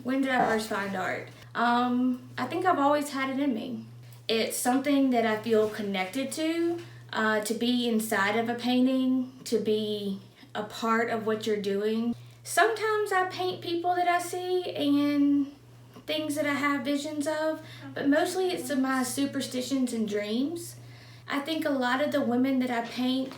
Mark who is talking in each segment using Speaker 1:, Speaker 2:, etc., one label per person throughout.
Speaker 1: When did I first find art? I think I've always had it in me. It's something that I feel connected to be inside of a painting, to be a part of what you're doing. Sometimes I paint people that I see and things that I have visions of, but mostly it's my superstitions and dreams. I think a lot of the women that I paint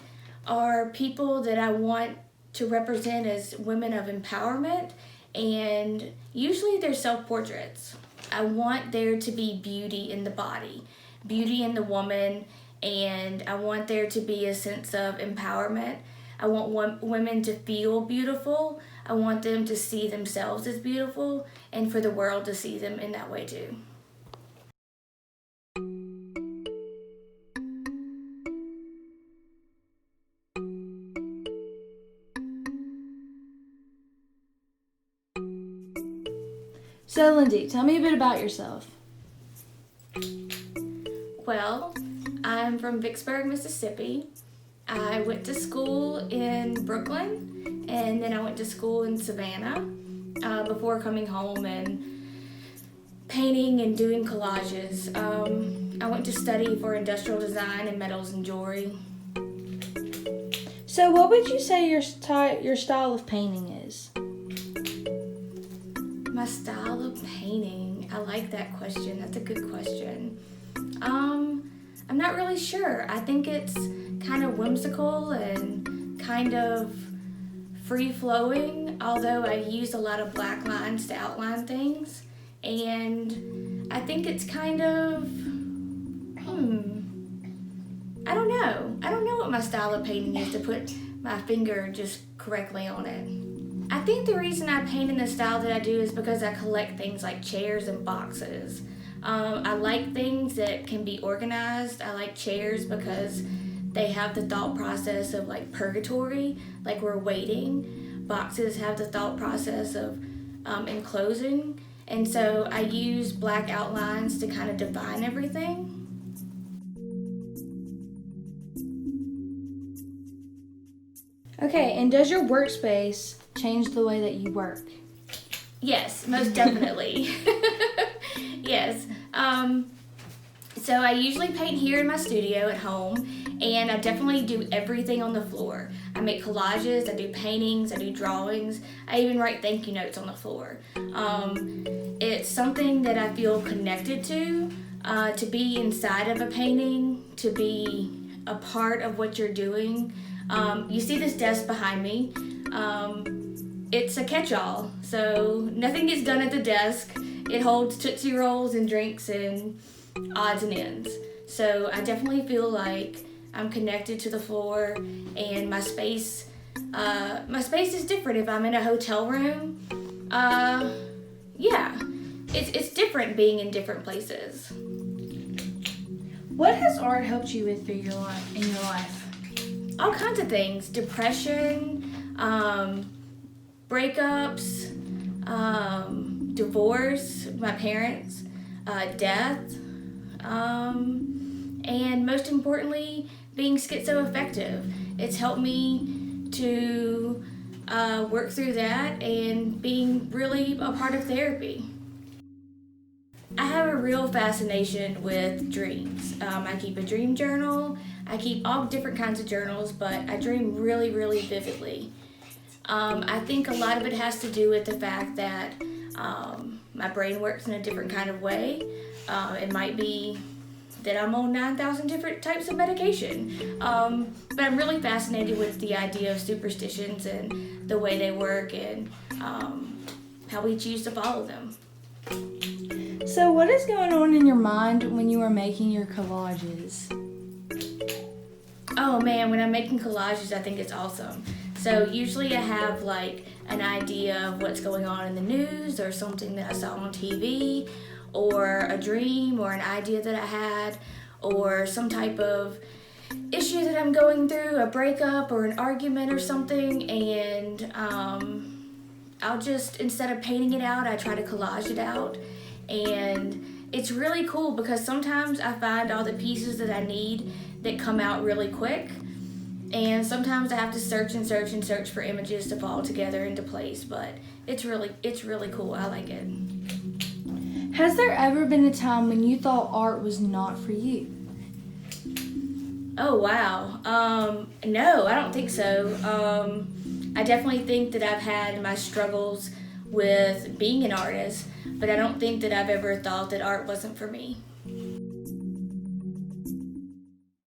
Speaker 1: are people that I want to represent as women of empowerment, and usually they're self-portraits. I want there to be beauty in the body, beauty in the woman, and I want there to be a sense of empowerment. I want women to feel beautiful. I want them to see themselves as beautiful, and for the world to see them in that way too.
Speaker 2: So, Lindsay, tell me a bit about yourself.
Speaker 1: Well, I'm from Vicksburg, Mississippi. I went to school in Brooklyn, and then I went to school in Savannah before coming home and painting and doing collages. I went to study for industrial design and metals and jewelry.
Speaker 2: So, what would you say your style of painting is?
Speaker 1: My style of painting, I like that question. That's a good question. I'm not really sure. I think it's kind of whimsical and kind of free-flowing, although I use a lot of black lines to outline things. And I think it's kind of, I don't know. I don't know what my style of painting is, to put my finger just correctly on it. I think the reason I paint in the style that I do is because I collect things like chairs and boxes. I like things that can be organized. I like chairs because they have the thought process of like purgatory, like we're waiting. Boxes have the thought process of enclosing. And so I use black outlines to kind of define everything.
Speaker 2: Okay, and does your workspace change the way that you work?
Speaker 1: Yes, most definitely. Yes. So I usually paint here in my studio at home, and I definitely do everything on the floor. I make collages, I do paintings, I do drawings, I even write thank you notes on the floor. It's something that I feel connected to be inside of a painting, to be a part of what you're doing. You see this desk behind me. It's a catch-all, so nothing gets done at the desk. It holds Tootsie Rolls and drinks and odds and ends. So I definitely feel like I'm connected to the floor, and my space is different. If I'm in a hotel room, yeah, it's different being in different places.
Speaker 2: What has art helped you with through in your life?
Speaker 1: All kinds of things: depression, breakups, divorce, my parents, death, and most importantly, being schizoaffective. It's helped me to work through that and being really a part of therapy. I have a real fascination with dreams. I keep a dream journal. I keep all different kinds of journals, but I dream really, really vividly. I think a lot of it has to do with the fact that my brain works in a different kind of way. It might be that I'm on 9,000 different types of medication. But I'm really fascinated with the idea of superstitions and the way they work, and how we choose to follow them.
Speaker 2: So, what is going on in your mind when you are making your collages?
Speaker 1: Oh man, when I'm making collages, I think it's awesome. So usually I have like an idea of what's going on in the news, or something that I saw on TV, or a dream, or an idea that I had, or some type of issue that I'm going through, a breakup or an argument or something, and I'll just, instead of painting it out, I try to collage it out. And it's really cool because sometimes I find all the pieces that I need that come out really quick, and sometimes I have to search and search and search for images to fall together into place, but it's really cool. I like it.
Speaker 2: Has there ever been a time when you thought art was not for you?
Speaker 1: Oh wow. No, I don't think so. I definitely think that I've had my struggles with being an artist, but I don't think that I've ever thought that art wasn't for me.